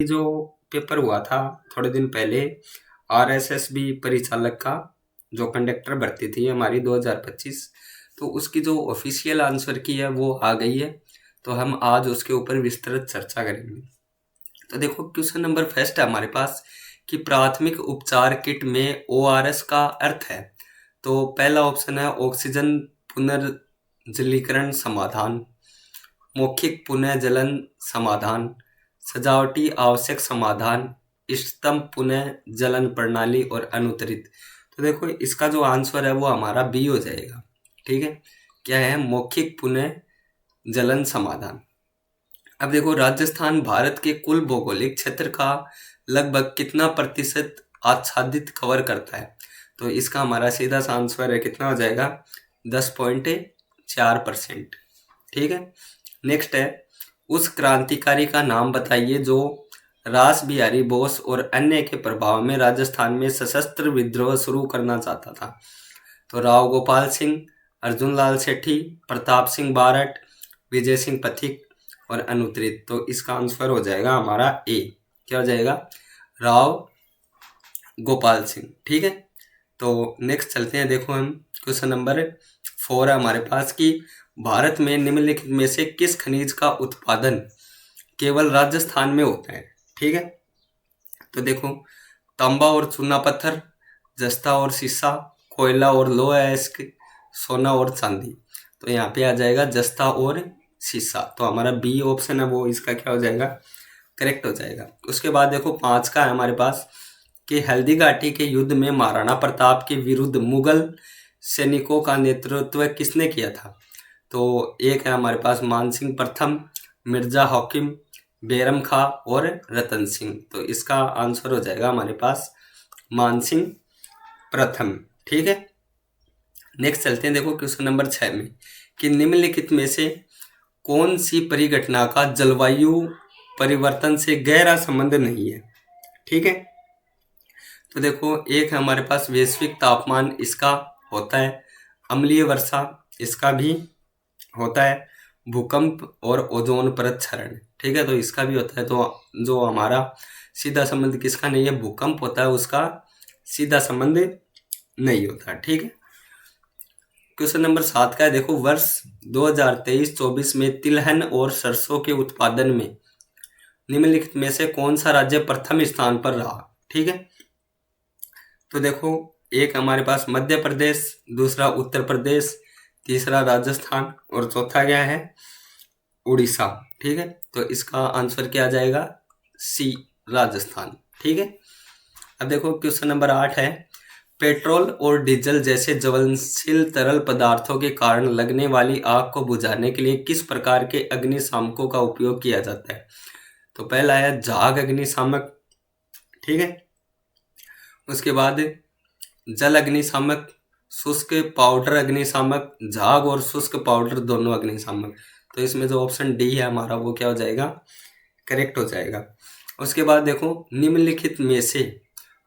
जो पेपर हुआ था थोड़े दिन पहले, आरएसएसबी परिचालक का, जो कंडक्टर भर्ती थी हमारी 2025, तो उसकी जो ऑफिशियल आंसर की है वो आ गई है। तो हम आज उसके ऊपर विस्तृत चर्चा करेंगे। तो देखो, क्वेश्चन नंबर फर्स्ट है हमारे पास कि प्राथमिक उपचार किट में ओआरएस का अर्थ है। तो पहला ऑप्शन है ऑक्सीजन पुनर्जलीकरण समाधान, मौखिक पुनः जलन समाधान, सजावटी आवश्यक समाधान, इष्टतम पुनः जलन प्रणाली और अनुत्तरित। तो देखो, इसका जो आंसर है वो हमारा बी हो जाएगा। ठीक है, क्या है? मौखिक पुनः जलन समाधान। अब देखो, राजस्थान भारत के कुल भौगोलिक क्षेत्र का लगभग कितना प्रतिशत आच्छादित कवर करता है? तो इसका हमारा सीधा सा आंसर है, कितना हो जाएगा? 10.4%। ठीक है, नेक्स्ट है, उस क्रांतिकारी का नाम बताइए जो रास बिहारी बोस और अन्य के प्रभाव में राजस्थान में सशस्त्र विद्रोह शुरू करना चाहता था। तो राव गोपाल सिंह, अर्जुन लाल सेठी, प्रताप सिंह बारठ, विजय सिंह पथिक और अनुत्तरित। तो इसका आंसर हो जाएगा हमारा ए। क्या हो जाएगा? राव गोपाल सिंह। ठीक है, तो नेक्स्ट चलते हैं। देखो, हम क्वेश्चन नंबर 4 है हमारे पास कि भारत में निम्नलिखित में से किस खनिज का उत्पादन केवल राजस्थान में होता है? ठीक है, तो देखो, तांबा और चूना पत्थर, जस्ता और शीशा, कोयला और लोह अयस्क, सोना और चांदी। तो यहाँ पे आ जाएगा जस्ता और शीशा। तो हमारा बी ऑप्शन है वो इसका क्या हो जाएगा? करेक्ट हो जाएगा। उसके बाद देखो, 5 का है हमारे पास कि हल्दी घाटी के युद्ध में महाराणा प्रताप के विरुद्ध मुगल सैनिकों का नेतृत्व किसने किया था? तो एक है हमारे पास मानसिंह प्रथम, मिर्जा हाकिम, बैरम खां और रतन सिंह। तो इसका आंसर हो जाएगा हमारे पास मानसिंह प्रथम। ठीक है, नेक्स्ट चलते हैं। देखो, क्वेश्चन नंबर 6 में कि निम्नलिखित में से कौन सी परिघटना का जलवायु परिवर्तन से गहरा संबंध नहीं है? ठीक है, तो देखो, एक है हमारे पास वैश्विक तापमान, इसका होता है। अम्लीय वर्षा, इसका भी होता है। भूकंप और ओजोन परत क्षरण। ठीक है, तो इसका भी होता है। तो जो हमारा सीधा संबंध किसका नहीं है? भूकंप होता है, उसका सीधा संबंध नहीं होता। ठीक है, क्वेश्चन नंबर 7 का है। देखो, वर्ष 2023-24 में तिलहन और सरसों के उत्पादन में निम्नलिखित में से कौन सा राज्य प्रथम स्थान पर रहा? ठीक है, तो देखो, एक हमारे पास मध्य प्रदेश, दूसरा उत्तर प्रदेश, तीसरा राजस्थान और चौथा क्या है? उड़ीसा। ठीक है, तो इसका आंसर क्या आ जाएगा? सी, राजस्थान। ठीक है, अब देखो, क्वेश्चन नंबर 8 है, पेट्रोल और डीजल जैसे ज्वलनशील तरल पदार्थों के कारण लगने वाली आग को बुझाने के लिए किस प्रकार के अग्निशामकों का उपयोग किया जाता है? तो पहला है झाग अग्निशामक। ठीक है, उसके बाद जल अग्निशामक, शुष्क पाउडर अग्निशामक, झाग और शुष्क पाउडर दोनों अग्निशामक। तो इसमें जो ऑप्शन डी है हमारा वो क्या हो जाएगा? करेक्ट हो जाएगा। उसके बाद देखो, निम्नलिखित में से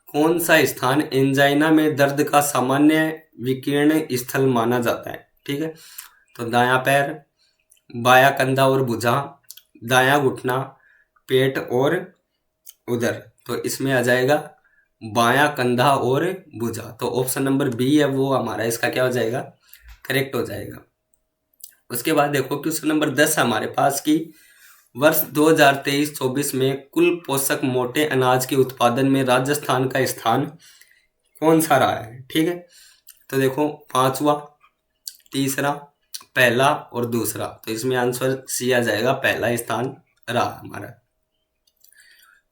कौन सा स्थान एंजाइना में दर्द का सामान्य विकीर्ण स्थल माना जाता है? ठीक है, तो दायां पैर, बायां कंधा और भुजा, दायां घुटना, पेट और उदर। तो इसमें आ जाएगा बायां कंधा और भुजा। तो ऑप्शन नंबर बी है वो हमारा इसका क्या हो जाएगा? करेक्ट हो जाएगा। उसके बाद देखो, क्वेश्चन नंबर 10 है हमारे पास की वर्ष 2023-24 में कुल पोषक मोटे अनाज के उत्पादन में राजस्थान का स्थान कौन सा रहा है? ठीक है, तो देखो, 5वां, तीसरा, पहला और दूसरा। तो इसमें आंसर सी आ जाएगा, पहला स्थान रहा हमारा।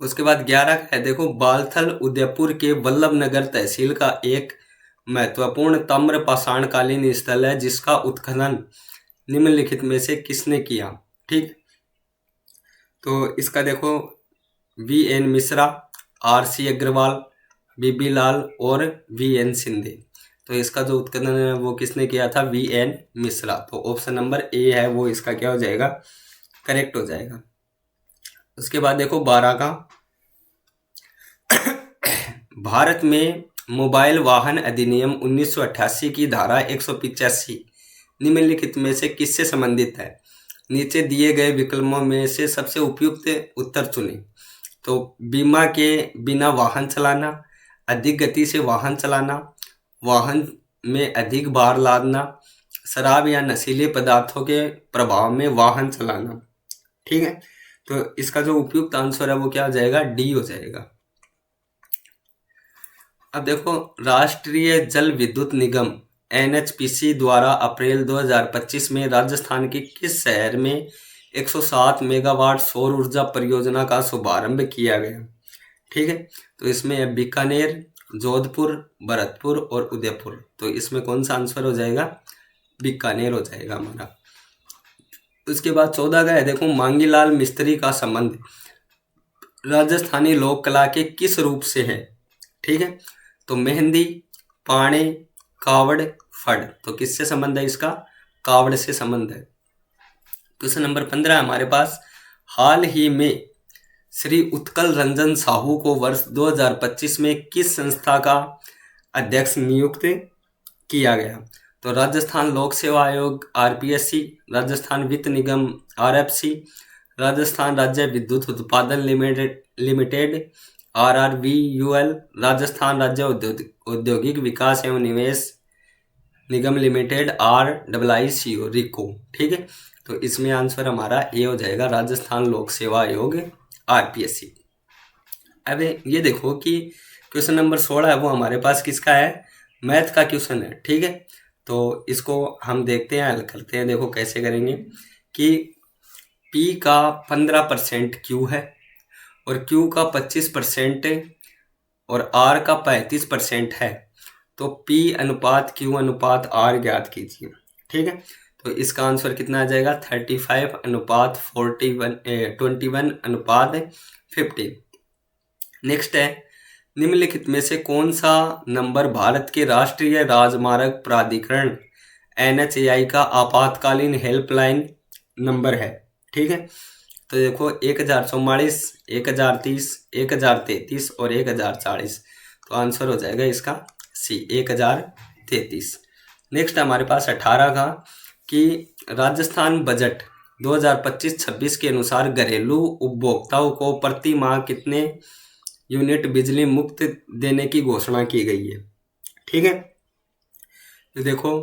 उसके बाद 11 का है। देखो, बालथल उदयपुर के वल्लभ नगर तहसील का एक महत्वपूर्ण ताम्र पाषाणकालीन स्थल है जिसका उत्खनन निम्नलिखित में से किसने किया? ठीक, तो इसका देखो, वी.एन. मिश्रा, आर.सी. अग्रवाल, बीबी लाल और वी.एन. सिंधे। तो इसका जो उत्खनन है वो किसने किया था? वी.एन. मिश्रा। तो ऑप्शन नंबर ए है वो इसका क्या हो जाएगा? करेक्ट हो जाएगा। उसके बाद देखो, 12 का, भारत में मोबाइल वाहन अधिनियम 1988 की धारा 185 निम्नलिखित में से किससे संबंधित है? नीचे दिए गए विकल्पों में से सबसे उपयुक्त उत्तर चुनें। तो बीमा के बिना वाहन चलाना, अधिक गति से वाहन चलाना, वाहन में अधिक भार लादना, शराब या नशीले पदार्थों के प्रभाव में वाहन चलाना। ठीक है, तो इसका जो उपयुक्त आंसर है वो क्या हो जाएगा, डी हो जाएगा। अब देखो, राष्ट्रीय जल विद्युत निगम एनएचपीसी द्वारा अप्रैल 2025 में राजस्थान के किस शहर में 107 मेगावाट सौर ऊर्जा परियोजना का शुभारंभ किया गया। ठीक है, तो इसमें है बीकानेर, जोधपुर, भरतपुर और उदयपुर। तो इसमें कौन सा आंसर हो जाएगा, बीकानेर हो जाएगा हमारा। उसके बाद 14 का है देखो, मांगीलाल मिस्त्री का संबंध राजस्थानी लोक कला के किस रूप से है। ठीक है, तो मेहंदी, पाणे, कावड़, फड़। तो किससे संबंध है इसका, कावड़ से संबंध है। क्वेश्चन नंबर 15 हमारे पास, हाल ही में श्री उत्कल रंजन साहू को वर्ष 2025 में किस संस्था का अध्यक्ष नियुक्त किया गया। तो राजस्थान लोक सेवा आयोग आरपीएससी, राजस्थान वित्त निगम आरएफसी, राजस्थान राज्य विद्युत उत्पादन लिमिटेड आरआरवीयूएल, राजस्थान राज्य औद्योगिक विकास एवं निवेश निगम लिमिटेड आरआईसीओ रिको। ठीक है, तो इसमें आंसर हमारा ए हो जाएगा, राजस्थान लोक सेवा आयोग आरपीएससी। अब ये देखो कि क्वेश्चन नंबर 16 है वो हमारे पास किसका है, मैथ का क्वेश्चन है। ठीक है, तो इसको हम देखते हैं, हल करते हैं। देखो कैसे करेंगे कि P का 15% Q है और Q का 25% और R का 35% है। तो P अनुपात Q अनुपात R ज्ञात कीजिए। ठीक है, तो इसका आंसर कितना आ जाएगा, 35 अनुपात 21 अनुपात 15। नेक्स्ट है, निम्नलिखित में से कौन सा नंबर भारत के राष्ट्रीय राजमार्ग प्राधिकरण एनएचएआई का आपातकालीन हेल्पलाइन नंबर है। ठीक है, तो देखो 1044, 1030, 1033 और 1040। तो आंसर हो जाएगा इसका सी, 1033। नेक्स्ट हमारे पास 18 का कि राजस्थान बजट 2025-26 के अनुसार घरेलू उपभोक्ताओं को प्रति माह कितने यूनिट बिजली मुफ्त देने की घोषणा की गई है। ठीक है, तो देखो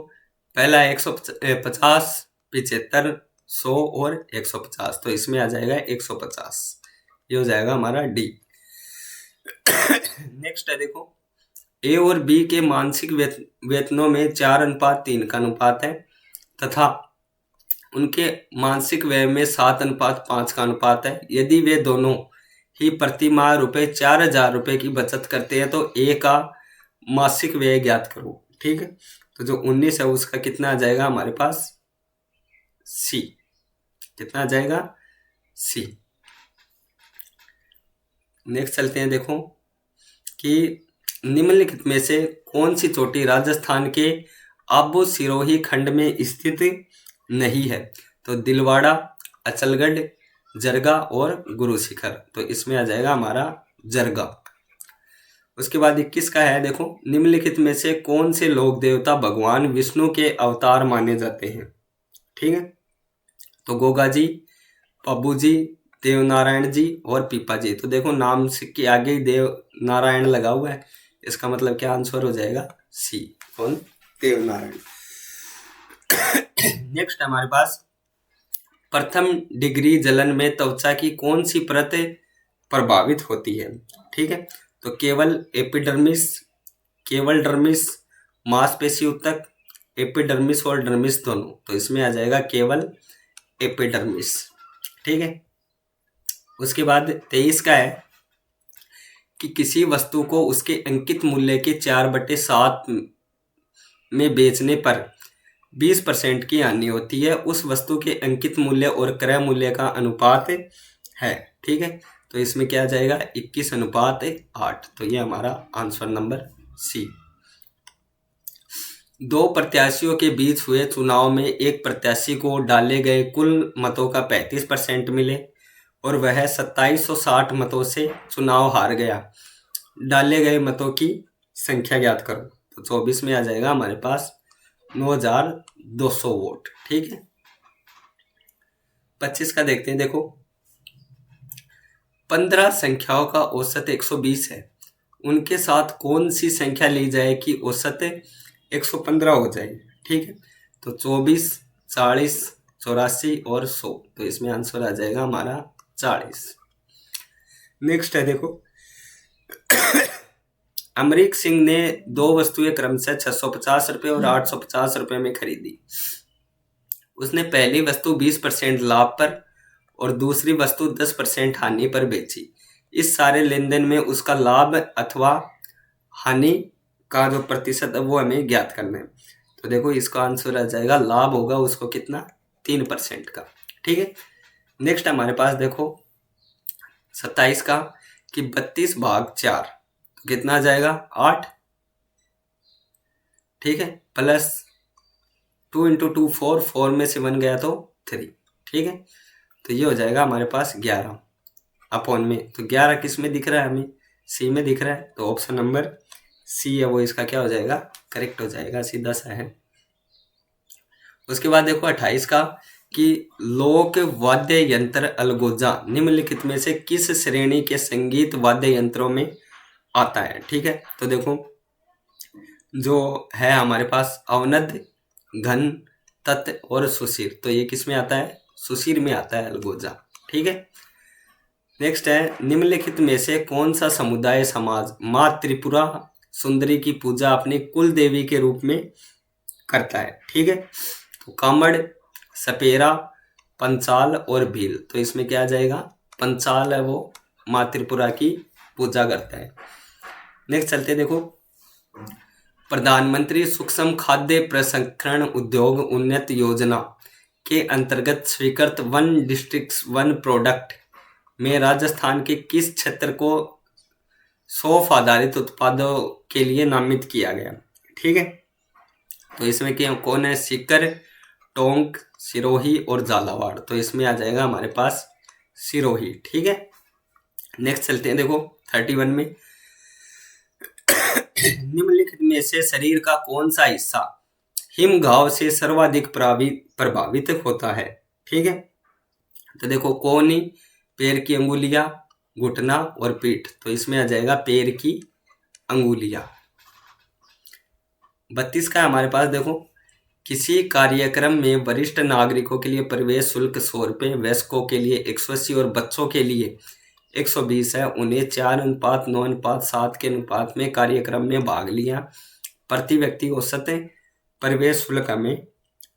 पहला 150, 75, 100 और 150। तो इसमें आ जाएगा 150, ये हो जाएगा हमारा डी। नेक्स्ट है देखो, ए और बी के मानसिक वेतनों में 4:3 का अनुपात है तथा उनके मानसिक व्यय में 7:5 का अनुपात है। यदि वे दोनों ही प्रति माह ₹4,000 की बचत करते हैं तो ए का मासिक व्यय ज्ञात करो। ठीक है, तो जो 19 है उसका कितना आ जाएगा हमारे पास, सी। कितना आ जाएगा, सी। नेक्स्ट चलते हैं, देखो कि निम्नलिखित में से कौन सी चोटी राजस्थान के आबू सिरोही खंड में स्थित नहीं है। तो दिलवाड़ा, अचलगढ़, जरगा और गुरु शिखर। तो इसमें आ जाएगा हमारा जरगा। उसके बाद 21 का है देखो, निम्नलिखित में से कौन से लोक देवता भगवान विष्णु के अवतार माने जाते हैं। ठीक है, तो गोगा जी, पब्बू जी, देवनारायण जी और पीपा जी। तो देखो नाम से के आगे ही देव नारायण लगा हुआ है, इसका मतलब क्या आंसर हो जाएगा, सी। कौन, देवनारायण। नेक्स्ट हमारे पास, प्रथम डिग्री जलन में त्वचा की कौन सी परत प्रभावित होती है। ठीक है, तो केवल एपिडर्मिस, केवल डर्मिस, मांसपेशी ऊतक, एपिडर्मिस और डर्मिस दोनों। तो इसमें आ जाएगा केवल एपिडर्मिस। ठीक है, उसके बाद 23 का है कि किसी वस्तु को उसके अंकित मूल्य के 4/7 में बेचने पर 20% की हानि होती है। उस वस्तु के अंकित मूल्य और क्रय मूल्य का अनुपात है। ठीक है, तो इसमें क्या आ जाएगा, 21:8। तो ये हमारा आंसर नंबर सी। दो प्रत्याशियों के बीच हुए चुनाव में एक प्रत्याशी को डाले गए कुल मतों का 35% मिले और वह 2760 मतों से चुनाव हार गया। डाले गए मतों की संख्या ज्ञात करो। तो 24 में आ जाएगा हमारे पास 9200 वोट। ठीक है, 25 का देखते हैं। देखो, 15 संख्याओं का औसत 120 है, उनके साथ कौन सी संख्या ली जाए कि औसत 115 हो जाए। ठीक है, तो 24, 40, 84 और 100, तो इसमें आंसर आ जाएगा हमारा 40। नेक्स्ट है देखो, अमरीक सिंह ने दो वस्तुएं क्रमशः 650 रुपये और 850 रुपये में खरीदी। उसने पहली वस्तु 20% लाभ पर और दूसरी वस्तु 10% हानि पर बेची। इस सारे लेन देन में उसका लाभ अथवा हानि का जो प्रतिशत है वो हमें ज्ञात करना है। तो देखो इसका आंसर आ जाएगा, लाभ होगा उसको कितना, 3% का। ठीक है, नेक्स्ट हमारे पास देखो 27 का कि 32/4 तो कितना आ जाएगा, 8। ठीक है, प्लस 2 × 2 4, 4 में से 1 गया तो 3। ठीक है, तो ये हो जाएगा हमारे पास 11 अपॉन में, तो 11 किस में दिख रहा है हमें, सी में दिख रहा है, तो ऑप्शन नंबर सी है वो इसका क्या हो जाएगा, करेक्ट हो जाएगा, सीधा सा है। उसके बाद देखो 28 का कि लोक वाद्य यंत्र अलगोजा निम्नलिखित में से किस श्रेणी के संगीत वाद्य यंत्रों में आता है। ठीक है, तो देखो जो है हमारे पास अवनद, घन, तत् और सुशीर, तो ये किस में आता है, सुशीर में आता है अलगोजा। ठीक है, नेक्स्ट है निम्नलिखित में से कौन सा समुदाय समाज माँ त्रिपुरा सुंदरी की पूजा अपनी कुल देवी के रूप में करता है। ठीक है, तो कामड़, सपेरा, पंचाल और भील, तो इसमें क्या आ जाएगा, पंचाल है वो माँ त्रिपुरा की पूजा करता है। नेक्स्ट चलते देखो, प्रधानमंत्री सूक्ष्म खाद्य प्रसंस्करण उद्योग उन्नत योजना के अंतर्गत स्वीकृत 1 डिस्ट्रिक्ट 1 प्रोडक्ट में राजस्थान के किस क्षेत्र को सौंफ आधारित उत्पादों के लिए नामित किया गया। ठीक है, तो इसमें क्या कौन है, सीकर, टोंक, सिरोही और झालावाड़, तो इसमें आ जाएगा हमारे पास सिरोही। ठीक है, नेक्स्ट चलते हैं देखो 31 में, निम्नलिखित में से शरीर का कौन सा हिस्सा हिम घाव से सर्वाधिक प्रभावित होता है। ठीक है, तो देखो कोहनी, पैर की अंगुलियां, घुटना और पीठ, तो इसमें आ जाएगा पैर की अंगुलियां। 32 का हमारे पास देखो, किसी कार्यक्रम में वरिष्ठ नागरिकों के लिए प्रवेश शुल्क 100 रुपये, वयस्कों के लिए 180 और बच्चों के लिए 120 है। उन्हें 4:9:7 के अनुपात में कार्यक्रम में भाग लिया, प्रति व्यक्ति औसत प्रवेश शुल्क हमें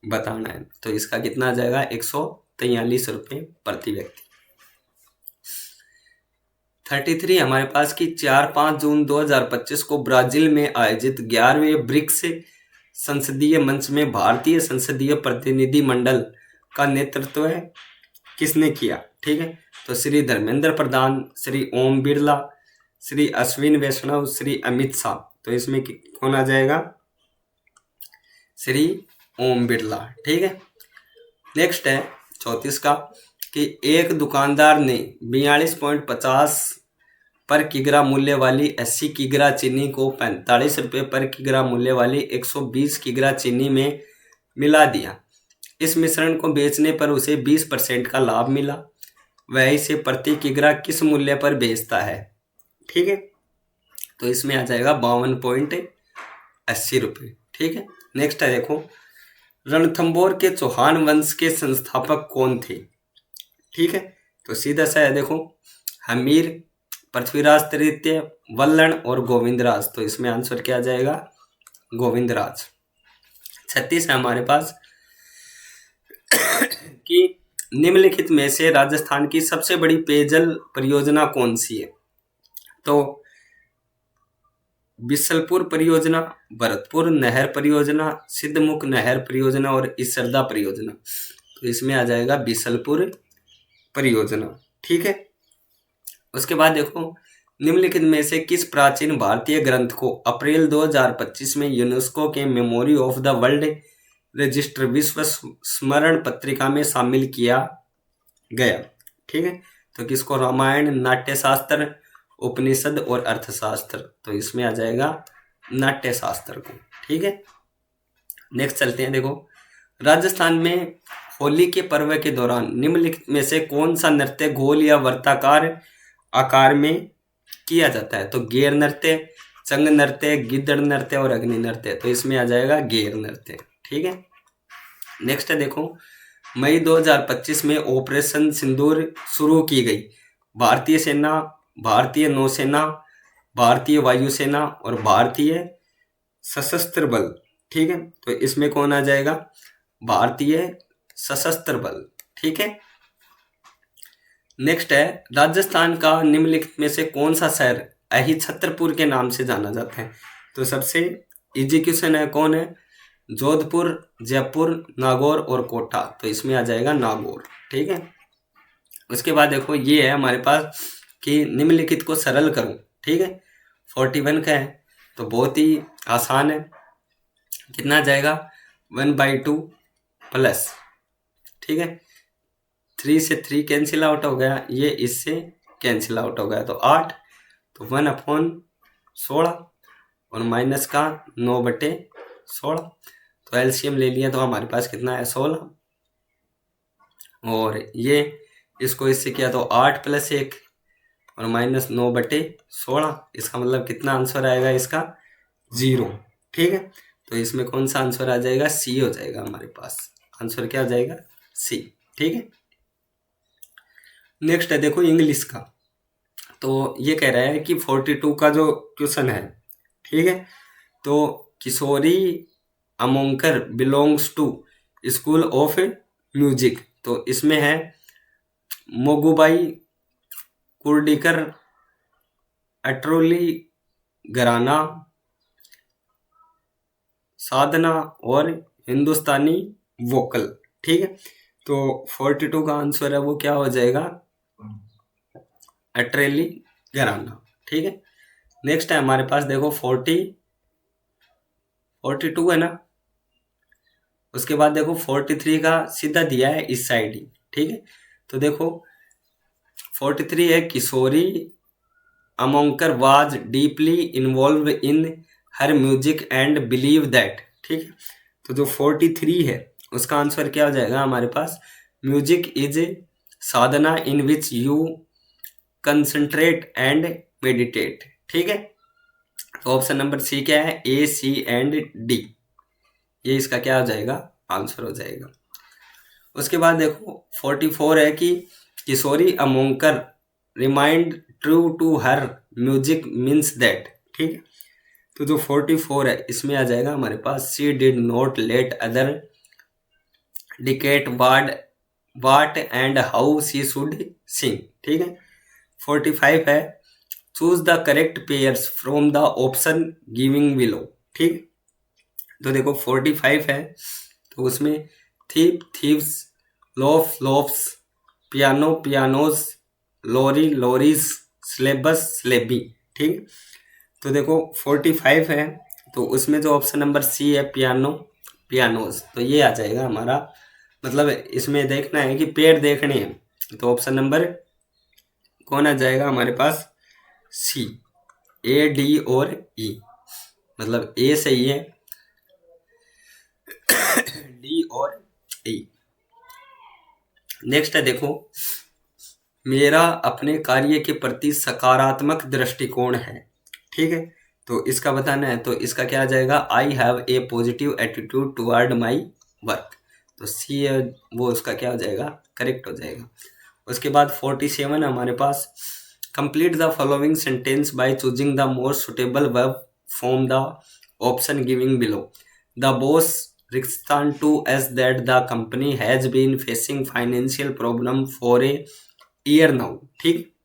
बताना है, तो इसका कितना आ जाएगा, 143 रुपये प्रति व्यक्ति। 33 हमारे पास की 4-5 जून 2025 को ब्राजील में आयोजित 11वें ब्रिक्स संसदीय मंच में भारतीय संसदीय प्रतिनिधि मंडल का नेतृत्व किसने किया। ठीक है, तो श्री धर्मेंद्र प्रधान, श्री ओम बिरला, श्री अश्विन वैष्णव, श्री अमित शाह, तो इसमें कौन आ जाएगा, श्री ओम बिरला। ठीक है, नेक्स्ट है 34 का कि एक दुकानदार ने 42.50 पर किग्रा मूल्य वाली 80 किग्रा चीनी को 45 रुपये पर किग्रा मूल्य वाली 120 किग्रा चीनी में मिला दिया। इस मिश्रण को बेचने पर उसे 20% का लाभ मिला। वह इसे प्रति किग्रा किस मूल्य पर बेचता है। ठीक है, तो इसमें आ जाएगा 52.80 रुपये। ठीक है, नेक्स्ट है देखो, रणथंभौर के चौहान वंश के संस्थापक कौन थे। ठीक है, तो सीधा सा है देखो, हमीर, पृथ्वीराज तृतीय, वल्लण और गोविंदराज, तो इसमें आंसर क्या आ जाएगा, गोविंदराज। 36 है हमारे पास कि निम्नलिखित में से राजस्थान की सबसे बड़ी पेयजल परियोजना कौन सी है। तो बिसलपुर परियोजना, भरतपुर नहर परियोजना, सिद्धमुख नहर परियोजना और इसरदा परियोजना, तो इसमें आ जाएगा बिसलपुर परियोजना। ठीक है, उसके बाद देखो, निम्नलिखित में से किस प्राचीन भारतीय ग्रंथ को अप्रैल 2025 में यूनेस्को के memory of the world register विश्व स्मरण पत्रिका में शामिल किया गया। ठीक है, तो किसको, रामायण, नाट्यशास्त्र, उपनिषद और अर्थशास्त्र, तो इसमें आ जाएगा नाट्यशास्त्र को। ठीक है, नेक्स्ट चलते हैं देखो, राजस्थान में होली के पर्व के दौरान निम्नलिखित में से कौन सा नृत्य गोल या वर्ताकार आकार में किया जाता है। तो गेर नृत्य, चंग नृत्य, गिद्दड़ नृत्य और अग्नि नृत्य। तो इसमें आ जाएगा गेर नृत्य। ठीक है। नेक्स्ट है देखो, मई 2025 में ऑपरेशन सिंदूर शुरू की गई। भारतीय सेना, भारतीय नौसेना, भारतीय वायुसेना और भारतीय सशस्त्र बल। ठीक है। तो इसमें कौन आ जाएगा? भारतीय सशस्त्र बल। ठीक है। नेक्स्ट है, राजस्थान का निम्नलिखित में से कौन सा शहर अहिछत्रपुर के नाम से जाना जाता है? तो सबसे इजी क्वेश्चन है, कौन है? जोधपुर, जयपुर, नागौर और कोटा। तो इसमें आ जाएगा नागौर। ठीक है। उसके बाद देखो, ये है हमारे पास कि निम्नलिखित को सरल करूं। ठीक है। 41 का है, तो बहुत ही आसान है। कितना आ जाएगा? 1/2 प्लस, ठीक है, 3 से 3 कैंसिल आउट हो गया, ये इससे कैंसिल आउट हो गया, तो 8, तो 1/16 और माइनस का 9/16, तो एलसीएम ले लिया तो हमारे पास कितना है? 16। और ये इसको इससे किया तो 8 + 1 और माइनस 9/16, इसका मतलब कितना आंसर आएगा इसका? 0। ठीक है। तो इसमें कौन सा आंसर आ जाएगा? सी हो जाएगा हमारे पास। आंसर क्या आ जाएगा? सी। ठीक है। नेक्स्ट है देखो इंग्लिश का। तो ये कह रहा है कि 42 का जो क्वेश्चन है, ठीक है, तो Kishori Amonkar belongs to school of music. तो इसमें है मोगुबाई, कुर्डिकर, अट्रोली घराना, साधना और हिंदुस्तानी वोकल। ठीक है। तो 42 का आंसर है वो क्या हो जाएगा? अट्रेली घराना। ठीक है। नेक्स्ट है हमारे पास देखो 42 है ना। उसके बाद देखो 43 का सीधा दिया है इस साइड ही। ठीक है। तो देखो 43 है, Kishori Amonkar was deeply involve in her music and believe that. ठीक है। तो जो 43 है उसका आंसर क्या हो जाएगा हमारे पास? Music is sadhana in which you concentrate and meditate. ठीक है। तो ऑप्शन नंबर सी क्या है? ए, सी एंड डी, ये इसका क्या हो जाएगा? आंसर हो जाएगा। उसके बाद देखो 44 है कि Kishori Amonkar remind true to her music means that. ठीक है। तो जो 44 है इसमें आ जाएगा हमारे पास she did not let other dictate what and how she should sing. ठीक है। 45 है choose the correct pairs from the option giving below. ठीक। तो देखो 45 है, तो उसमें thief thieves, loaf loafs, piano pianos, lorry lorries, syllabus syllabi. ठीक। तो देखो 45 है, तो उसमें जो ऑप्शन नंबर सी है पियानो पियानोज, तो ये आ जाएगा हमारा। मतलब इसमें देखना है कि पेड़ देखने हैं, तो ऑप्शन नंबर कौन आ जाएगा हमारे पास? सी, ए, डी और ई। मतलब ए सही है, डी और ई। नेक्स्ट है देखो, मेरा अपने कार्य के प्रति सकारात्मक दृष्टिकोण है। ठीक है। तो इसका बताना है, तो इसका क्या आ जाएगा? I have a positive attitude toward my work. तो सी है वो उसका क्या हो जाएगा? करेक्ट हो जाएगा। उसके बाद 47 हमारे पास, complete the following sentence by choosing the most suitable verb from the option giving below. The boss रिक्स्तान to us that the company has been facing financial problem for a year now. ठीक।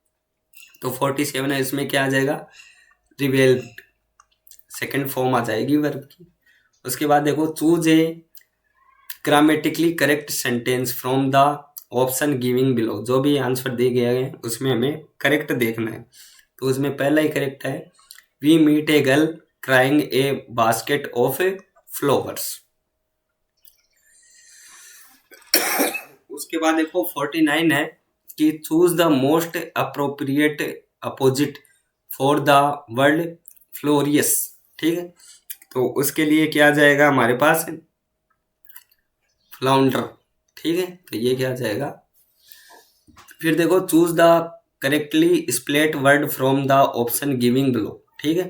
तो 47 है, इसमें क्या आ जाएगा? Revelled, second form आ जाएगी verb की। उसके बाद देखो choose a grammatically correct sentence from the option giving below. जो भी आंसर दिए गए हैं उसमें हमें करेक्ट देखना है। तो उसमें पहला ही करेक्ट है, we meet a girl crying a basket of flowers. उसके बाद देखो 49 है कि choose the most appropriate opposite for the word glorious. ठीक है। तो उसके लिए क्या जाएगा हमारे पास? फ्लाउंडर। ठीक है। तो ये क्या जाएगा? फिर देखो choose the correctly split word from the option giving below. ठीक है,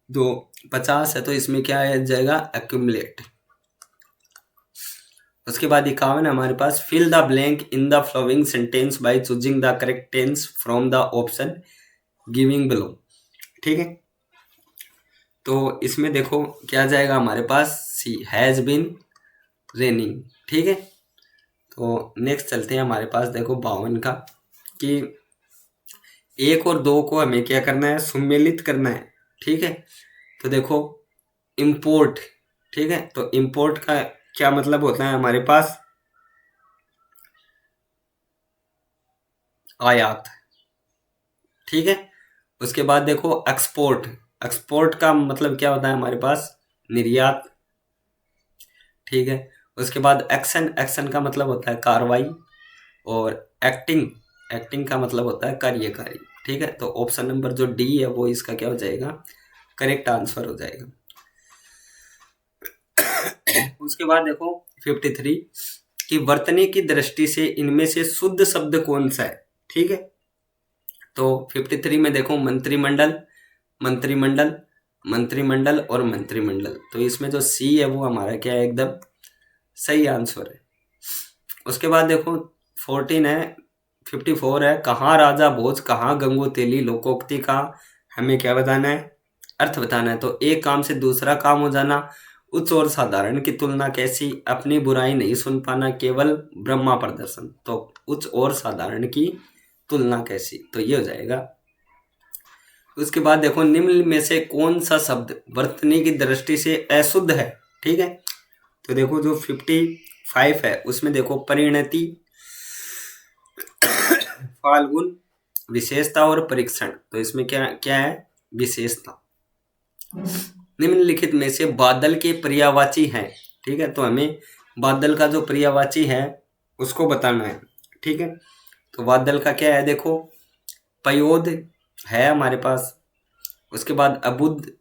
तो 50 है तो इसमें क्या आ जाएगा, एक्यूमुलेट। उसके बाद 51 है हमारे पास, fill the blank in the following sentence by choosing the correct tense from the option giving below. ठीक है, तो इसमें देखो क्या जाएगा हमारे पास, सी हैज बीन रेनिंग। ठीक है, तो नेक्स्ट चलते हैं हमारे पास देखो 52 का, कि 1 और 2 को हमें क्या करना है, सम्मिलित करना है। ठीक है, तो देखो इंपोर्ट। ठीक है, तो इंपोर्ट का क्या मतलब होता है हमारे पास, आयात। ठीक है, उसके बाद देखो एक्सपोर्ट। एक्सपोर्ट का मतलब क्या होता है हमारे पास, निर्यात। ठीक है, उसके बाद एक्शन। एक्शन का मतलब होता है कार्रवाई। और एक्टिंग। एक्टिंग का मतलब होता है कार्यकारी। ठीक है, तो ऑप्शन नंबर जो डी है वो इसका क्या हो जाएगा, करेक्ट आंसर हो जाएगा। उसके बाद देखो 53, कि वर्तनी की दृष्टि से इनमें से शुद्ध शब्द कौन सा है। ठीक है, तो 53 में देखो मंत्रिमंडल, मंत्रिमंडल, मंत्रिमंडल और मंत्रिमंडल, तो इसमें जो सी है वो हमारा क्या है, एकदम सही आंसर है। उसके बाद देखो 54 है, कहाँ राजा भोज कहाँ गंगू तेली लोकोक्ति का हमें क्या बताना है, अर्थ बताना है। तो एक काम से दूसरा काम हो जाना, उच्च और साधारण की तुलना कैसी, अपनी बुराई नहीं सुन पाना, केवल ब्रह्मा प्रदर्शन। तो उच्च और साधारण की तुलना कैसी, तो ये हो जाएगा। उसके बाद देखो निम्न में से कौन सा शब्द वर्तनी की दृष्टि से अशुद्ध है। ठीक है, तो देखो जो 55 है उसमें देखो परिणति, फाल्गुन, विशेषता और परीक्षण, तो इसमें क्या क्या है, विशेषता। निम्नलिखित में से बादल के पर्यायवाची हैं। ठीक है, तो हमें बादल का जो पर्यायवाची है उसको बताना है। ठीक है, तो बादल का क्या है, देखो पयोद है हमारे पास, उसके बाद अबुद्ध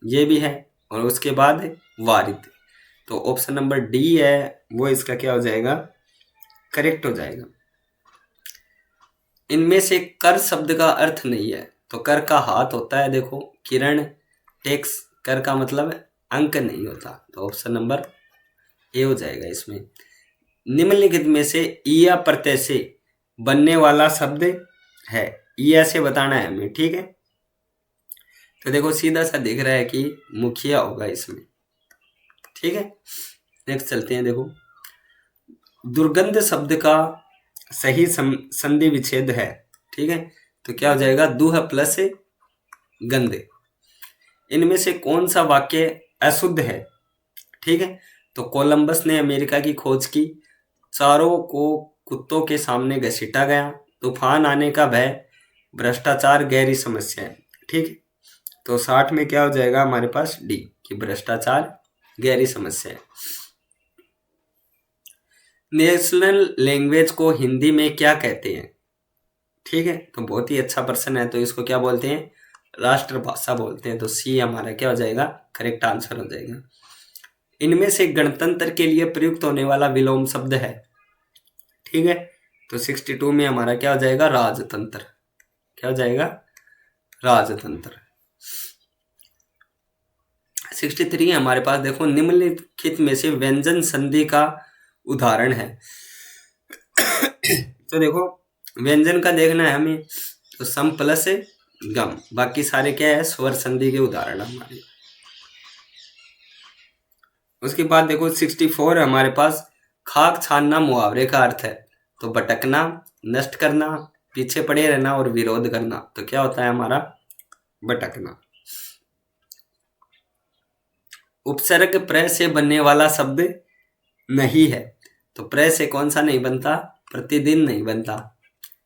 ये भी है, और उसके बाद वारिद। तो ऑप्शन नंबर डी है वो इसका क्या हो जाएगा, करेक्ट हो जाएगा। इनमें से कर शब्द का अर्थ नहीं है, तो कर का हाथ होता है, देखो किरण, टेक्स, कर का मतलब अंक नहीं होता, तो ऑप्शन नंबर ए हो जाएगा इसमें। निम्नलिखित में से ईया प्रत्यय से बनने वाला शब्द है, ईया से बताना है हमें। ठीक है, तो देखो सीधा सा दिख रहा है कि मुखिया होगा इसमें। ठीक है, नेक्स्ट चलते हैं। देखो दुर्गंध शब्द का सही संधि विच्छेद है। ठीक है, तो क्या हो जाएगा, दुह प्लस गंध। इनमें से कौन सा वाक्य अशुद्ध है। ठीक है, तो कोलंबस ने अमेरिका की खोज की, चारों को कुत्तों के सामने घसीटा गया, तूफान आने का भय, भ्रष्टाचार गहरी समस्या है। ठीक है, तो 60 में क्या हो जाएगा हमारे पास, डी, कि भ्रष्टाचार गहरी समस्या है। नेशनल लैंग्वेज को हिंदी में क्या कहते हैं। ठीक है, तो बहुत ही अच्छा प्रश्न है, तो इसको क्या बोलते हैं, राष्ट्रभाषा बोलते हैं। तो सी हमारा क्या हो जाएगा, करेक्ट आंसर हो जाएगा। इनमें से गणतंत्र के लिए प्रयुक्त होने वाला विलोम शब्द है। ठीक है, तो 62 में हमारा क्या हो जाएगा, राजतंत्र। क्या हो जाएगा, राजतंत्र। 63 हमारे पास देखो निम्नलिखित में से व्यंजन संधि का उदाहरण है। तो देखो व्यंजन का देखना है हमें, तो सम प्लस गम, बाकी सारे क्या है, स्वर संधि के उदाहरण हमारे। उसके बाद देखो 64 हमारे पास, खाक छानना मुहावरे का अर्थ है, तो भटकना, नष्ट करना, पीछे पड़े रहना और विरोध करना, तो क्या होता है हमारा, भटकना। उपसर्ग प्र से बनने वाला शब्द नहीं है, तो प्र से कौन सा नहीं बनता, प्रतिदिन नहीं बनता।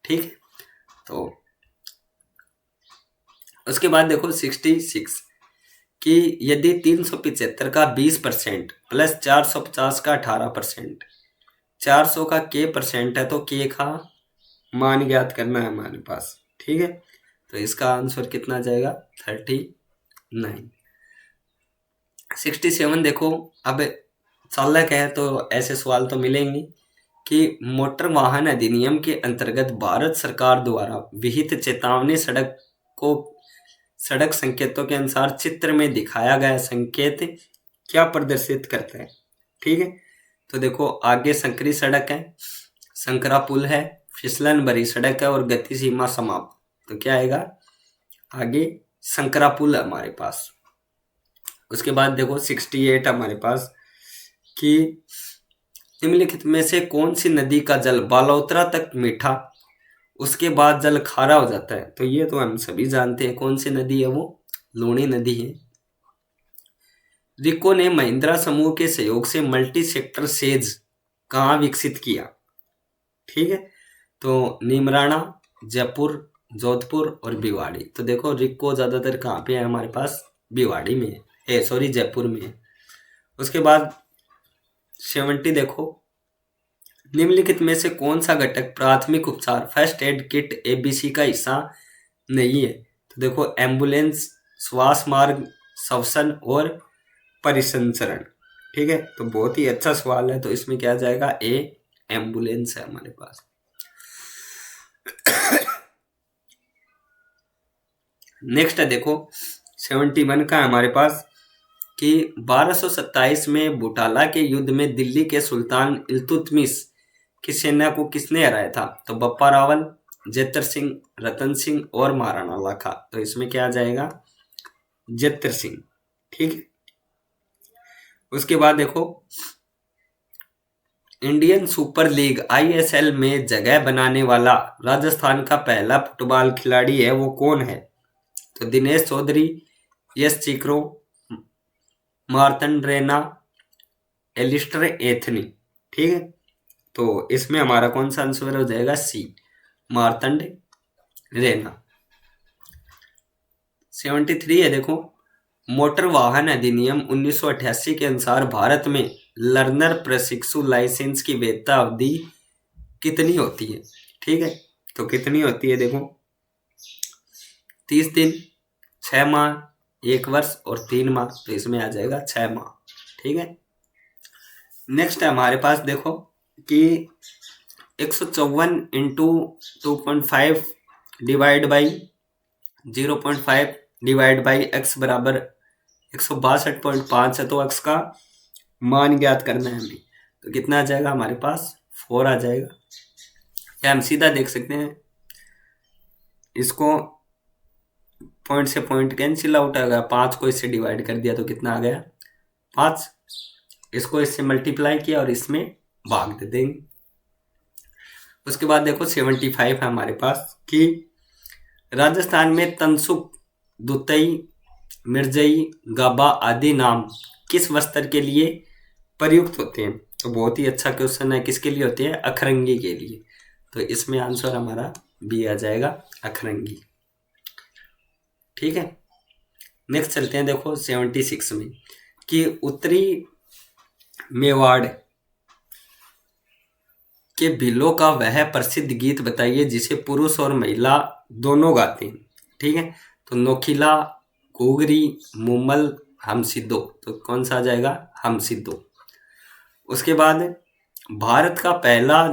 ठीक है, तो उसके बाद देखो 66, कि यदि 375 का 20% प्लस 450 का 18%, 400 का के परसेंट है, तो के का मान ज्ञात करना है हमारे पास। ठीक है, तो इसका आंसर कितना जाएगा, 39। 67 देखो, अब चालक है तो ऐसे सवाल तो मिलेंगे, कि मोटर वाहन अधिनियम के अंतर्गत भारत सरकार द्वारा विहित चेतावनी सड़क संकेतों के अनुसार चित्र में दिखाया गया संकेत क्या प्रदर्शित करता है। ठीक है, तो देखो आगे संकरी सड़क है, संकरा पुल है, फिसलन भरी सड़क है और गति सीमा समाप्त। तो क्या आएगा आगे संकरा पुल है हमारे पास। उसके बाद देखो 68 हमारे पास कि निम्नलिखित में से कौन सी नदी का जल बालोतरा तक मीठा उसके बाद जल खारा हो जाता है। तो ये तो हम सभी जानते हैं कौन सी नदी है, वो लूणी नदी है। रिको ने महिंद्रा समूह के सहयोग से मल्टी सेक्टर सेज कहाँ विकसित किया। ठीक है, तो नीमराणा, जयपुर, जोधपुर और भिवाड़ी। तो देखो रिको ज्यादातर कहाँ पे है हमारे पास, भिवाड़ी में है, सॉरी जयपुर में है। उसके बाद 70 देखो निम्नलिखित में से कौन सा घटक प्राथमिक उपचार फर्स्ट एड किट एबीसी का हिस्सा नहीं है। तो देखो एम्बुलेंस, श्वास मार्ग, श्वसन और परिसंचरण। ठीक है, तो बहुत ही अच्छा सवाल है, तो इसमें क्या जाएगा ए एम्बुलेंस है हमारे पास। नेक्स्ट है देखो 71 का हमारे पास कि 1227 में बुटाला के युद्ध में दिल्ली के सुल्तान इल्तुतमिश की सेना को किसने हराया था। तो बप्पा रावल, जेतर सिंह, रतन सिंह और महाराणा लाखा। तो इसमें क्या आ जाएगा जेतर सिंह। ठीक है, उसके बाद देखो इंडियन सुपर लीग आईएसएल में जगह बनाने वाला राजस्थान का पहला फुटबॉल खिलाड़ी है, वो कौन है। तो दिनेश चौधरी, यश चिक्रो, मार्तंड रैना, एलिस्टर एथनी। ठीक है, तो इसमें हमारा कौन सा आंसर हो जाएगा सी मार्तंड रैना। 73 है देखो मोटर वाहन अधिनियम 1988 के अनुसार भारत में लर्नर प्रशिक्षु लाइसेंस की वैधता अवधि कितनी होती है। ठीक है, तो कितनी होती है देखो 30 दिन, 6 माह, 1 वर्ष और 3 माह। तो इसमें आ जाएगा 6 माह। ठीक है, नेक्स्ट है हमारे पास देखो कि 154 into 2.5 divide by 0.5 divide by x बराबर 162.5 है। तो एक्स का मान ज्ञात करना है हमें, तो कितना आ जाएगा हमारे पास 4 आ जाएगा। या हम सीधा देख सकते हैं, इसको पॉइंट से पॉइंट कैंसिल आउट आ गया, 5 को इससे डिवाइड कर दिया तो कितना आ गया 5, इसको इससे मल्टीप्लाई किया और इसमें भाग दे देंगे। उसके बाद देखो 75 है हमारे पास कि राजस्थान में तनसुक, दुतई, मिर्जई, गाबा आदि नाम किस वस्त्र के लिए प्रयुक्त होते हैं। तो बहुत ही अच्छा क्वेश्चन है, किसके लिए होते हैं अखरंगी के लिए। तो इसमें आंसर हमारा बी आ जाएगा अखरंगी। ठीक है, नेक्स्ट चलते हैं देखो 76 में कि उत्तरी मेवाड़ के भीलों का वह प्रसिद्ध गीत बताइए जिसे पुरुष और महिला दोनों गाते हैं। ठीक है, तो नोखिला, घूगरी, मुमल, हम सिद्धो। तो कौन सा आ जाएगा हम सिद्धो। उसके बाद भारत का पहला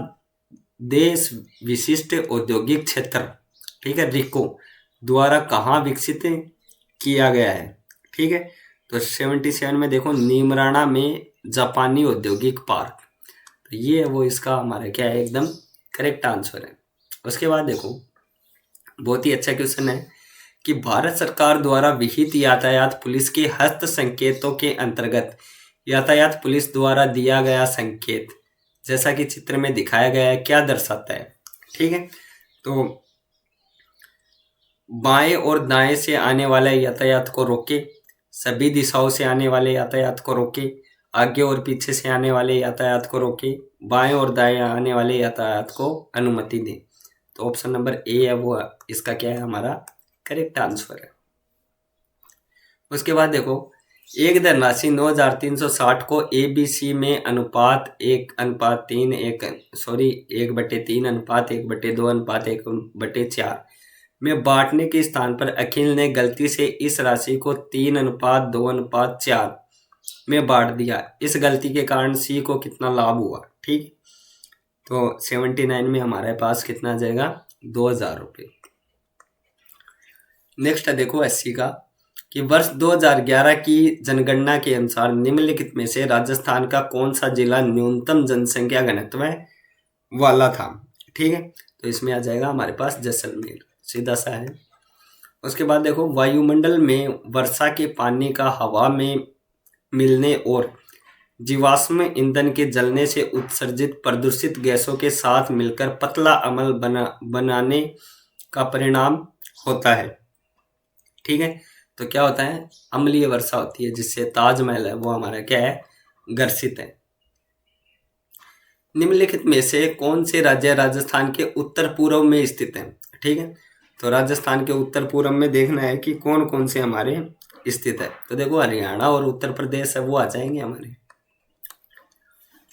देश विशिष्ट औद्योगिक क्षेत्र, ठीक है, रिको द्वारा कहाँ विकसित किया गया है। ठीक है, तो 77 में देखो नीमराणा में जापानी औद्योगिक पार्क। तो ये वो इसका हमारा क्या है एकदम करेक्ट आंसर है। उसके बाद देखो बहुत ही अच्छा क्वेश्चन है कि भारत सरकार द्वारा विहित यातायात पुलिस के हस्त संकेतों के अंतर्गत यातायात पुलिस द्वारा दिया गया संकेत जैसा कि चित्र में दिखाया गया है क्या दर्शाता है। ठीक है, तो बाएं और दाएं से आने वाले यातायात को रोके, सभी दिशाओं से आने वाले यातायात को रोके, आगे और पीछे से आने वाले यातायात को रोके, बाएं और दाएं आने वाले यातायात को अनुमति दे। तो ऑप्शन नंबर ए है वो इसका क्या है हमारा करेक्ट आंसर है। उसके बाद देखो एक धनराशि 9360 को ABC में अनुपात 1:3 1/3 अनुपात 1/2 अनुपात 1/4 में बांटने के स्थान पर अखिल ने गलती से इस राशि को 3:2:4 में बांट दिया। इस गलती के कारण सी को कितना लाभ हुआ। ठीक, तो 79 में हमारे पास कितना आ जाएगा, 2000 रुपये। नेक्स्ट है देखो 80 का, कि वर्ष 2011 की जनगणना के अनुसार निम्नलिखित में से राजस्थान का कौन सा जिला न्यूनतम जनसंख्या घनत्व वाला था। ठीक है, तो इसमें आ जाएगा हमारे पास जैसलमेर, सीधा सा है। उसके बाद देखो वायुमंडल में वर्षा के पानी का हवा में मिलने और जीवाश्म ईंधन के जलने से उत्सर्जित प्रदूषित गैसों के साथ मिलकर पतला अम्ल बनाने का परिणाम होता है। ठीक है, तो क्या होता है, अम्लीय वर्षा होती है जिससे ताजमहल है वो हमारा क्या है, ग्रसित है। निम्नलिखित में से कौन से राज्य राजस्थान के उत्तर पूर्व में स्थित है। ठीक है, तो राजस्थान के उत्तर पूर्व में देखना है कि कौन कौन से हमारे स्थित है। तो देखो हरियाणा और उत्तर प्रदेश है वो आ जाएंगे हमारे।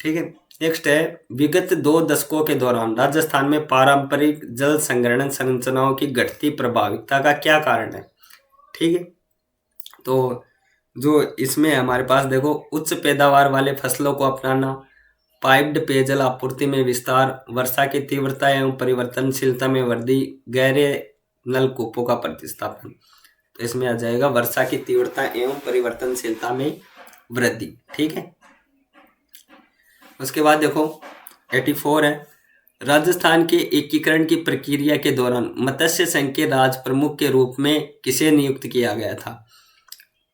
ठीक है, नेक्स्ट है, विगत 2 दशकों के दौरान राजस्थान में पारंपरिक जल संग्रहण संरचनाओं की घटती प्रभाविता का क्या कारण है। ठीक है, तो जो इसमें हमारे पास देखो उच्च पैदावार वाले फसलों को अपनाना, पाइप्ड पेयजल आपूर्ति में विस्तार, वर्षा की तीव्रता एवं परिवर्तनशीलता में वृद्धि, गहरे नलकूपों का प्रतिस्थापन। तो इसमें आ जाएगा वर्षा की तीव्रता एवं परिवर्तनशीलता में वृद्धि। ठीक है, उसके बाद देखो 84 है, राजस्थान के एकीकरण की प्रक्रिया के दौरान मत्स्य संघ के राज प्रमुख के रूप में किसे नियुक्त किया गया था।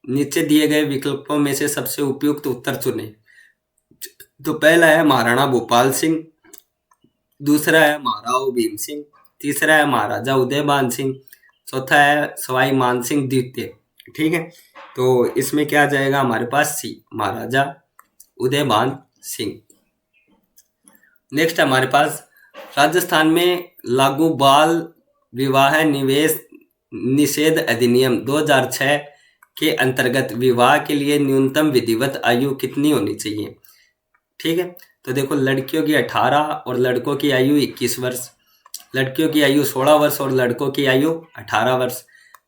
नीचे दिए गए विकल्पों में से सबसे उपयुक्त उत्तर चुनें। तो पहला है महाराणा भूपाल सिंह, दूसरा है महाराव भीम सिंह, तीसरा है महाराजा उदयभान सिंह, चौथा है सवाई मान सिंह द्वितीय। ठीक है, तो इसमें क्या आ जाएगा हमारे पास सी, महाराजा उदयभान सिंह। नेक्स्ट हमारे पास राजस्थान में लागू बाल विवाह निवेश निषेध अधिनियम 2006 के अंतर्गत विवाह के लिए न्यूनतम विधिवत आयु कितनी होनी चाहिए। ठीक है, तो देखो लड़कियों की 18 और लड़कों की आयु 21 वर्ष, लड़कियों की आयु 16 वर्ष और लड़कों की आयु 18 वर्ष,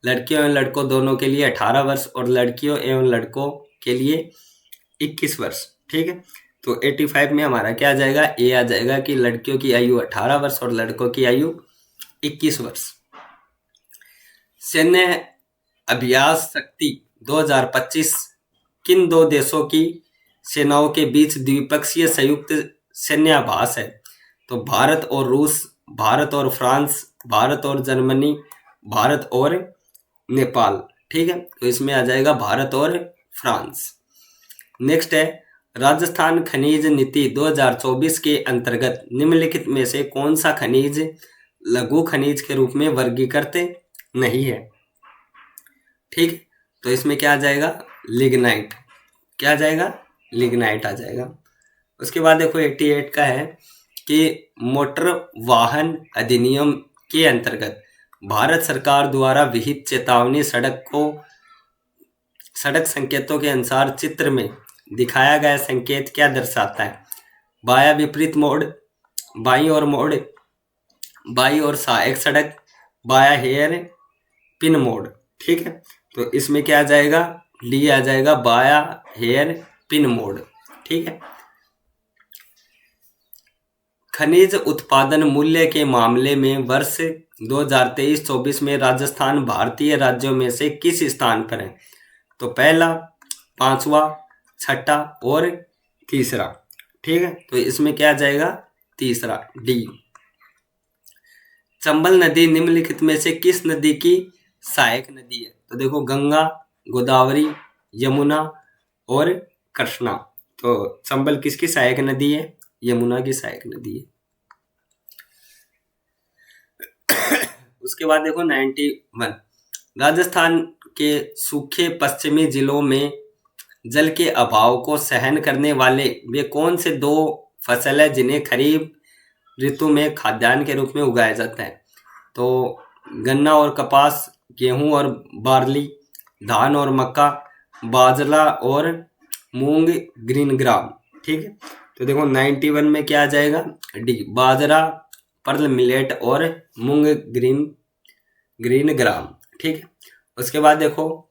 लड़कियों एवं लड़कों दोनों के लिए 18 वर्ष और लड़कियों एवं लड़कों के लिए 21 वर्ष। ठीक है, तो 85 में हमारा क्या आ जाएगा, ए आ जाएगा कि लड़कियों की आयु 18 वर्ष और लड़कों की आयु 21 वर्ष। सैन्य अभ्यास शक्ति 2025 किन 2 देशों की सेनाओं के बीच द्विपक्षीय संयुक्त सैन्याभ्यास है। तो भारत और रूस, भारत और फ्रांस, भारत और जर्मनी, भारत और नेपाल। ठीक है, तो इसमें आ जाएगा भारत और फ्रांस। नेक्स्ट है, राजस्थान खनिज नीति 2024 के अंतर्गत निम्नलिखित में से कौन सा खनिज लघु खनिज के रूप में वर्गीकृत नहीं है। ठीक, तो इसमें क्या आ जाएगा, लिग्नाइट। क्या आ जाएगा, लिग्नाइट आ जाएगा। उसके बाद देखो 88 का है कि मोटर वाहन अधिनियम के अंतर्गत भारत सरकार द्वारा विहित चेतावनी सड़क संकेतों के अनुसार चित्र में दिखाया गया संकेत क्या दर्शाता है। बाया विपरीत मोड़, बाईं ओर मोड़, बाईं ओर सहायक सड़क, बाया हेयर पिन मोड़। ठीक है, तो इसमें क्या आ जाएगा, डी आ जाएगा, बाया हेयर पिन मोड़। ठीक है, खनिज उत्पादन मूल्य के मामले में वर्ष 2023-24 में राजस्थान भारतीय राज्यों में से किस स्थान पर है। तो पहला, पांचवा, छठा और तीसरा। ठीक है, तो इसमें क्या आ जाएगा, तीसरा, डी। चंबल नदी निम्नलिखित में से किस नदी की सहायक नदी है। तो देखो गंगा, गोदावरी, यमुना और कृष्णा। तो चंबल किसकी सहायक नदी है, यमुना की सहायक नदी है। उसके बाद देखो 91, राजस्थान के सूखे पश्चिमी जिलों में जल के अभाव को सहन करने वाले वे कौन से 2 फसल है जिन्हें खरीफ ऋतु में खाद्यान्न के रूप में उगाया जाता है। तो गन्ना और कपास, गेहूं और बार्ली, धान और मक्का, बाजरा और मूंग, ग्रीन ग्राम। ठीक है, तो देखो 91 में क्या आ जाएगा, डी, बाजरा, पर्ल मिलेट और मूंग, ग्रीन ग्राम। ठीक है, उसके बाद देखो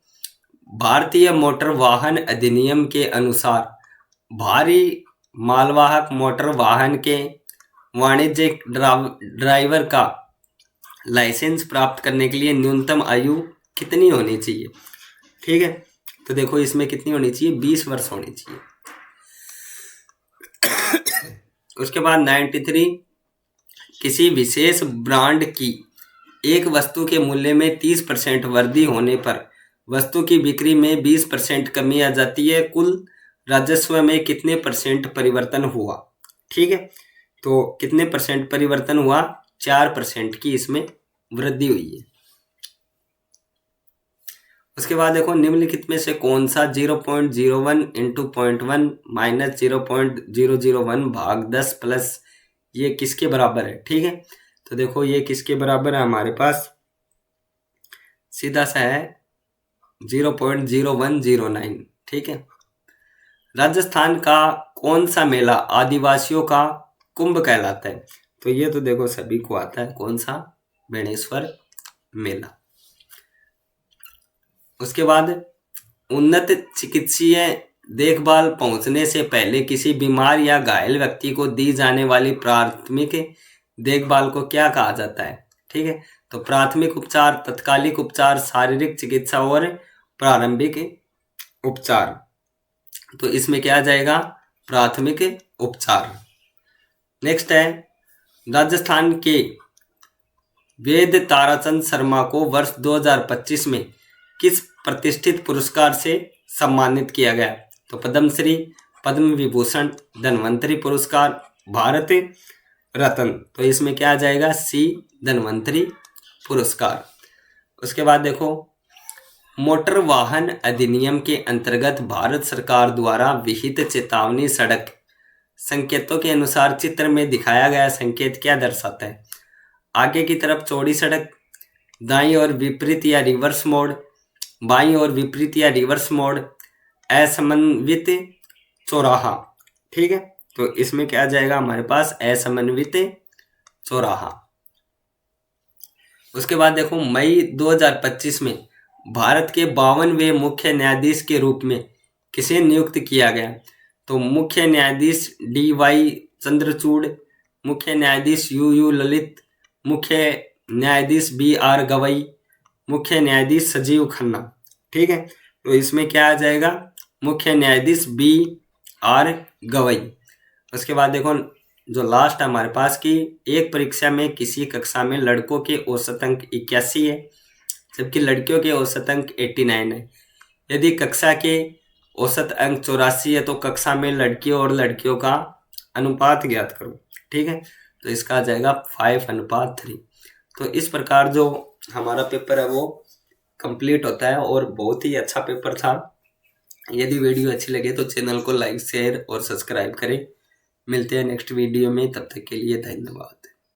भारतीय मोटर वाहन अधिनियम के अनुसार भारी मालवाहक मोटर वाहन के वाणिज्यिक ड्राइवर का लाइसेंस प्राप्त करने के लिए न्यूनतम आयु कितनी होनी चाहिए? ठीक है, तो देखो इसमें कितनी होनी चाहिए, 20 वर्ष होनी चाहिए। उसके बाद 93, किसी विशेष ब्रांड की एक वस्तु के मूल्य में 30% वृद्धि होने पर वस्तु की बिक्री में 20% कमी आ जाती है, कुल राजस्व में कितने परसेंट परिवर्तन हुआ? ठीक है, तो कितने परसेंट परिवर्तन हुआ? 4% की इसमें वृद्धि हुई है। उसके बाद देखो निम्नलिखित में से कौन सा 0.01 इंटू 0.1 माइनस 0.001 भाग 10 प्लस ये किसके बराबर है? ठीक है, तो देखो ये किसके बराबर है, हमारे पास सीधा सा है 0.0109। ठीक है, राजस्थान का कौन सा मेला आदिवासियों का कुंभ कहलाता है? तो ये तो देखो सभी को आता है, कौन सा? बेणेश्वर मेला। उसके बाद उन्नत चिकित्सीय देखभाल पहुंचने से पहले किसी बीमार या घायल व्यक्ति को दी जाने वाली प्राथमिक देखभाल को क्या कहा जाता है? ठीक है, तो प्राथमिक उपचार, तत्कालिक उपचार, शारीरिक चिकित्सा और प्रारंभिक उपचार। तो इसमें क्या आ जाएगा? प्राथमिक उपचार। नेक्स्ट है, राजस्थान के वेद ताराचंद शर्मा को वर्ष 2025 में किस प्रतिष्ठित पुरस्कार से सम्मानित किया गया? तो पद्मश्री, पद्म विभूषण, धन्वंतरी पुरस्कार, भारत रत्न। तो इसमें क्या आ जाएगा? सी, धन्वंतरी पुरस्कार। उसके बाद देखो मोटर वाहन अधिनियम के अंतर्गत भारत सरकार द्वारा विहित चेतावनी सड़क संकेतों के अनुसार चित्र में दिखाया गया संकेत क्या दर्शाता है? आगे की तरफ चौड़ी सड़क, दाईं और विपरीत या रिवर्स मोड़, बाईं और विपरीत या रिवर्स मोड़, असमन्वित चौराहा। ठीक है, तो इसमें क्या आ जाएगा हमारे पास? असमन्वित चौराहा। उसके बाद देखो मई 2025 में भारत के 52वें मुख्य न्यायाधीश के रूप में किसे नियुक्त किया गया? तो मुख्य न्यायाधीश DY चंद्रचूड़, मुख्य न्यायाधीश UU ललित, मुख्य न्यायाधीश BR गवई, मुख्य न्यायाधीश संजीव खन्ना। ठीक है, तो इसमें क्या आ जाएगा? मुख्य न्यायाधीश BR गवई। उसके बाद देखो जो लास्ट हमारे पास की एक परीक्षा में किसी कक्षा में लड़कों के औसत अंक 81 है जबकि लड़कियों के औसत अंक 89 है। यदि कक्षा के औसत अंक 84 है तो कक्षा में लड़कियों और लड़कियों का अनुपात ज्ञात करो। ठीक है, तो इसका आ जाएगा 5:3। तो इस प्रकार जो हमारा पेपर है वो कंप्लीट होता है और बहुत ही अच्छा पेपर था। यदि वीडियो अच्छी लगे तो चैनल को लाइक, शेयर और सब्सक्राइब करें। मिलते हैं नेक्स्ट वीडियो में, तब तक के लिए धन्यवाद।